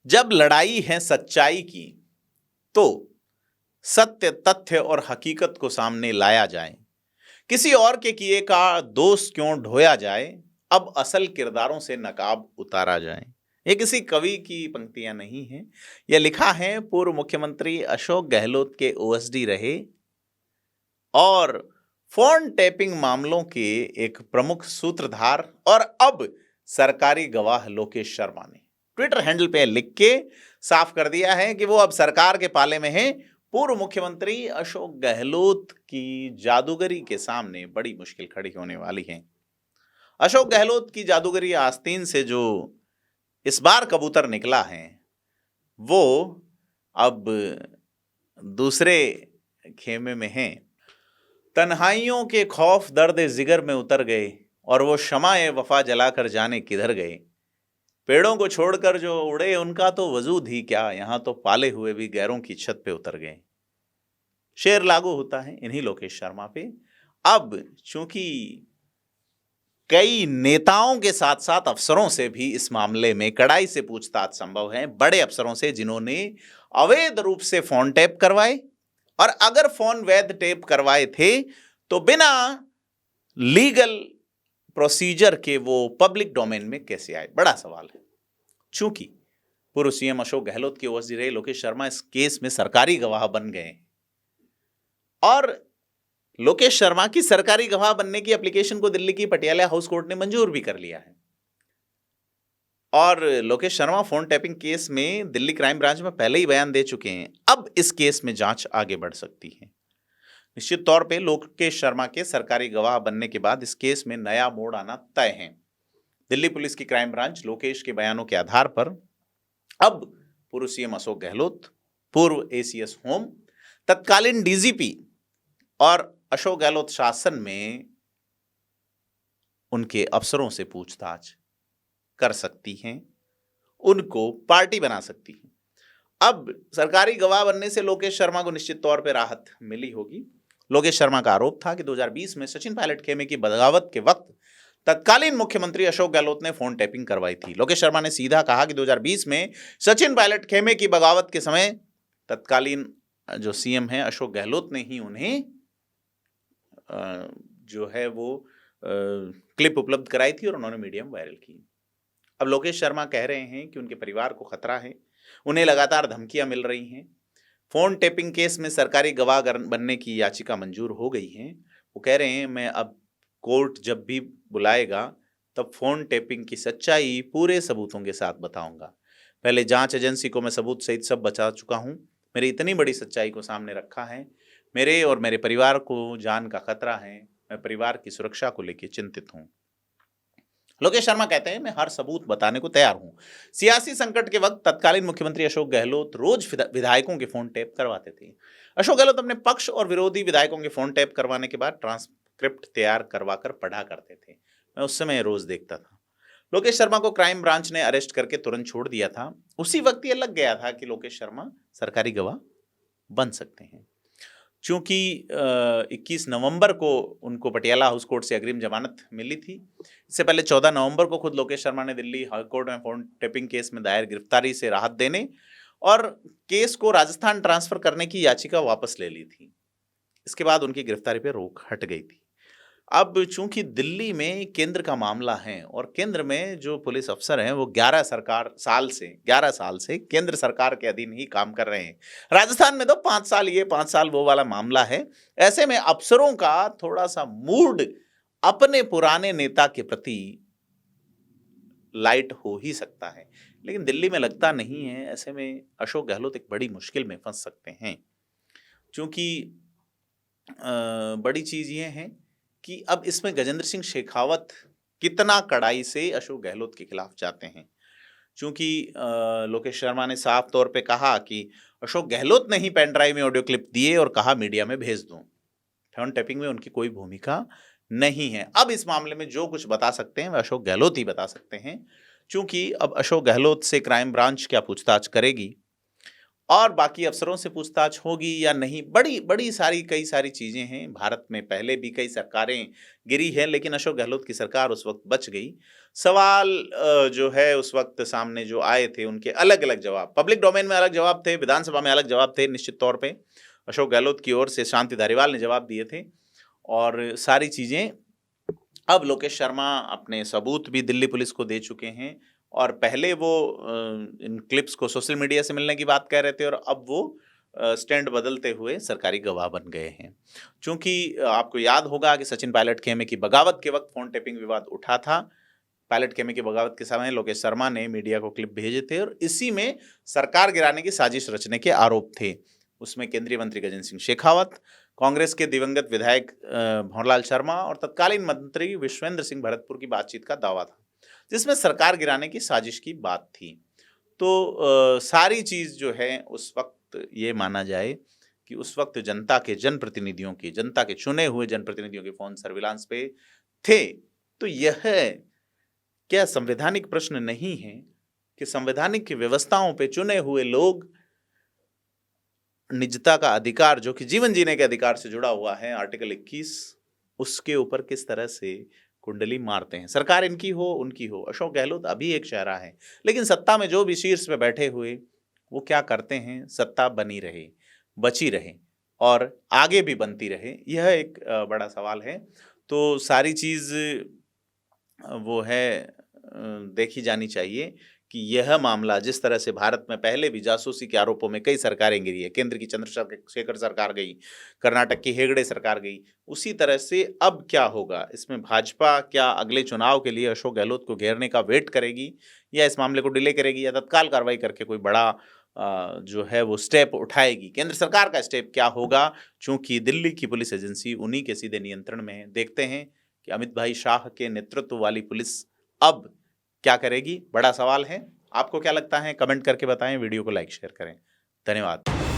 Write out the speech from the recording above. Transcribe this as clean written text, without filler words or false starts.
जब लड़ाई है सच्चाई की तो सत्य, तथ्य और हकीकत को सामने लाया जाए। किसी और के किए का दोष क्यों ढोया जाए, अब असल किरदारों से नकाब उतारा जाए। ये किसी कवि की पंक्तियां नहीं हैं। यह लिखा है पूर्व मुख्यमंत्री अशोक गहलोत के ओएसडी रहे और फोन टैपिंग मामलों के एक प्रमुख सूत्रधार और अब सरकारी गवाह लोकेश शर्मा ने ट्विटर हैंडल पे लिख के साफ कर दिया है कि वो अब सरकार के पाले में है। पूर्व मुख्यमंत्री अशोक गहलोत की जादूगरी के सामने बड़ी मुश्किल खड़ी होने वाली है। अशोक गहलोत की जादूगरी आस्तीन से जो इस बार कबूतर निकला है वो अब दूसरे खेमे में है। तन्हाइयों के खौफ दर्द जिगर में उतर गए और वो शमाए वफा जलाकर जाने किधर गए। पेड़ों को छोड़कर जो उड़े उनका तो वजूद ही क्या, यहां तो पाले हुए भी गैरों की छत पे उतर गए। शेर लागू होता है इन्हीं लोकेश शर्मा पे। अब चूंकि कई नेताओं के साथ साथ अफसरों से भी इस मामले में कड़ाई से पूछताछ संभव है, बड़े अफसरों से जिन्होंने अवैध रूप से फोन टैप करवाए और अगर फोन वैध टेप करवाए थे तो बिना लीगल प्रोसीजर के वो पब्लिक डोमेन में कैसे आए, बड़ा सवाल है। चूंकि पूर्व सीएम अशोक गहलोत के ओएसडी रहे लोकेश शर्मा इस केस में सरकारी गवाह बन गए और लोकेश शर्मा की सरकारी गवाह बनने की एप्लीकेशन को दिल्ली की पटियाला हाउस कोर्ट ने मंजूर भी कर लिया है और Lokesh Sharma phone tapping case में दिल्ली क्राइम ब्रांच में पहले ही बयान दे चुके हैं। अब इस केस में जांच आगे बढ़ सकती है। निश्चित तौर पे लोकेश शर्मा के सरकारी गवाह बनने के बाद इस केस में नया मोड़ आना तय है। दिल्ली पुलिस की क्राइम ब्रांच लोकेश के बयानों के आधार पर अब पूर्व सीएम अशोक गहलोत, पूर्व एसीएस होम, तत्कालीन डीजीपी और अशोक गहलोत शासन में उनके अफसरों से पूछताछ कर सकती हैं, उनको पार्टी बना सकती है। अब सरकारी गवाह बनने से लोकेश शर्मा को निश्चित तौर पर राहत मिली होगी। लोकेश शर्मा का आरोप था कि 2020 में सचिन पायलट खेमे की बगावत के वक्त तत्कालीन मुख्यमंत्री अशोक गहलोत ने फोन टैपिंग करवाई थी। लोकेश शर्मा ने सीधा कहा कि 2020 में सचिन पायलट खेमे की बगावत के समय तत्कालीन जो सीएम है अशोक गहलोत ने ही उन्हें जो है वो क्लिप उपलब्ध कराई थी और उन्होंने मीडिया में वायरल की। अब लोकेश शर्मा कह रहे हैं कि उनके परिवार को खतरा है, उन्हें लगातार धमकियां मिल रही हैं। फोन टैपिंग केस में सरकारी गवाह बनने की याचिका मंजूर हो गई है। वो कह रहे हैं मैं अब कोर्ट जब भी बुलाएगा तब फोन टैपिंग की सच्चाई पूरे सबूतों के साथ बताऊंगा। पहले जांच एजेंसी को मैं सबूत सहित सब बचा चुका हूं। मेरी इतनी बड़ी सच्चाई को सामने रखा है। मेरे और मेरे परिवार को जान का खतरा है। मैं परिवार की सुरक्षा को लेकर चिंतित हूं। लोकेश शर्मा कहते हैं मैं हर सबूत बताने को तैयार हूं। सियासी संकट के वक्त तत्कालीन मुख्यमंत्री अशोक गहलोत रोज विधायकों के फोन टैप करवाते थे। अशोक गहलोत अपने पक्ष और विरोधी विधायकों के फोन टैप करवाने के बाद ट्रांसक्रिप्ट तैयार करवाकर पढ़ा करते थे। मैं उस समय रोज देखता था। लोकेश शर्मा को क्राइम ब्रांच ने अरेस्ट करके तुरंत छोड़ दिया था। उसी वक्त यह लग गया था कि लोकेश शर्मा सरकारी गवाह बन सकते हैं। चूंकि 21 नवंबर को उनको पटियाला हाउस कोर्ट से अग्रिम जमानत मिली थी। इससे पहले 14 नवंबर को खुद लोकेश शर्मा ने दिल्ली हाई कोर्ट में फोन टैपिंग केस में दायर गिरफ्तारी से राहत देने और केस को राजस्थान ट्रांसफर करने की याचिका वापस ले ली थी। इसके बाद उनकी गिरफ्तारी पर रोक हट गई थी। अब चूंकि दिल्ली में केंद्र का मामला है और केंद्र में जो पुलिस अफसर हैं वो 11 साल से केंद्र सरकार के अधीन ही काम कर रहे हैं। राजस्थान में तो 5 साल ये 5 साल वो वाला मामला है। ऐसे में अफसरों का थोड़ा सा मूड अपने पुराने नेता के प्रति लाइट हो ही सकता है, लेकिन दिल्ली में लगता नहीं है। ऐसे में अशोक गहलोत एक बड़ी मुश्किल में फंस सकते हैं। क्योंकि बड़ी चीज ये है कि अब इसमें गजेंद्र सिंह शेखावत कितना कड़ाई से अशोक गहलोत के खिलाफ जाते हैं। चूंकि लोकेश शर्मा ने साफ तौर पे कहा कि अशोक गहलोत ने ही पेन ड्राइव में ऑडियो क्लिप दिए और कहा मीडिया में भेज दूं। फोन टैपिंग में उनकी कोई भूमिका नहीं है। अब इस मामले में जो कुछ बता सकते हैं वह अशोक गहलोत ही बता सकते हैं। चूंकि अब अशोक गहलोत से क्राइम ब्रांच क्या पूछताछ करेगी और बाकी अफसरों से पूछताछ होगी या नहीं, बड़ी बड़ी सारी कई सारी चीज़ें हैं। भारत में पहले भी कई सरकारें गिरी हैं, लेकिन अशोक गहलोत की सरकार उस वक्त बच गई। सवाल जो है उस वक्त सामने जो आए थे उनके अलग अलग जवाब, पब्लिक डोमेन में अलग जवाब थे, विधानसभा में अलग जवाब थे। निश्चित तौर पे अशोक गहलोत की ओर से शांति धारीवाल ने जवाब दिए थे और सारी चीज़ें अब लोकेश शर्मा अपने सबूत भी दिल्ली पुलिस को दे चुके हैं। और पहले वो इन क्लिप्स को सोशल मीडिया से मिलने की बात कह रहे थे और अब वो स्टैंड बदलते हुए सरकारी गवाह बन गए हैं। चूंकि आपको याद होगा कि सचिन पायलट खेमे की बगावत के वक्त फोन टेपिंग विवाद उठा था। पायलट खेमे की बगावत के समय लोकेश शर्मा ने मीडिया को क्लिप भेजे थे और इसी में सरकार गिराने की साजिश रचने के आरोप थे। उसमें केंद्रीय मंत्री गजेंद्र सिंह शेखावत, कांग्रेस के दिवंगत विधायक भंवरलाल शर्मा और तत्कालीन मंत्री विश्वेंद्र सिंह भरतपुर की बातचीत का दावा था, जिसमें सरकार गिराने की साजिश की बात थी। तो सारी चीज़ जो है उस वक्त ये माना जाए कि उस वक्त जनता के जनप्रतिनिधियों की, जनता के चुने हुए जनप्रतिनिधियों के फोन सर्विलांस पे थे। तो यह क्या संवैधानिक प्रश्न नहीं है कि संवैधानिक व्यवस्थाओं पे चुने हुए लोग निजता का अधिकार, जो कि जीवन जीने के अधिकार से जुड़ा हुआ है, आर्टिकल 21, उसके ऊपर किस तरह से कुंडली मारते हैं। सरकार इनकी हो उनकी हो, अशोक गहलोत अभी एक चेहरा है, लेकिन सत्ता में जो भी शीर्ष पे बैठे हुए वो क्या करते हैं, सत्ता बनी रहे, बची रहे और आगे भी बनती रहे, यह एक बड़ा सवाल है। तो सारी चीज़ वो है देखी जानी चाहिए कि यह मामला जिस तरह से भारत में पहले भी जासूसी के आरोपों में कई सरकारें गिरी है, केंद्र की चंद्रशेखर सरकार गई, कर्नाटक की हेगड़े सरकार गई, उसी तरह से अब क्या होगा, इसमें भाजपा क्या अगले चुनाव के लिए अशोक गहलोत को घेरने का वेट करेगी या इस मामले को डिले करेगी या तत्काल कार्रवाई करके कोई बड़ा जो है वो स्टेप उठाएगी। केंद्र सरकार का स्टेप क्या होगा, चूंकि दिल्ली की पुलिस एजेंसी उन्हीं के सीधे नियंत्रण में है। देखते हैं कि अमित भाई शाह के नेतृत्व वाली पुलिस अब क्या करेगी, बड़ा सवाल है। आपको क्या लगता है, कमेंट करके बताएं, वीडियो को लाइक शेयर करें। धन्यवाद।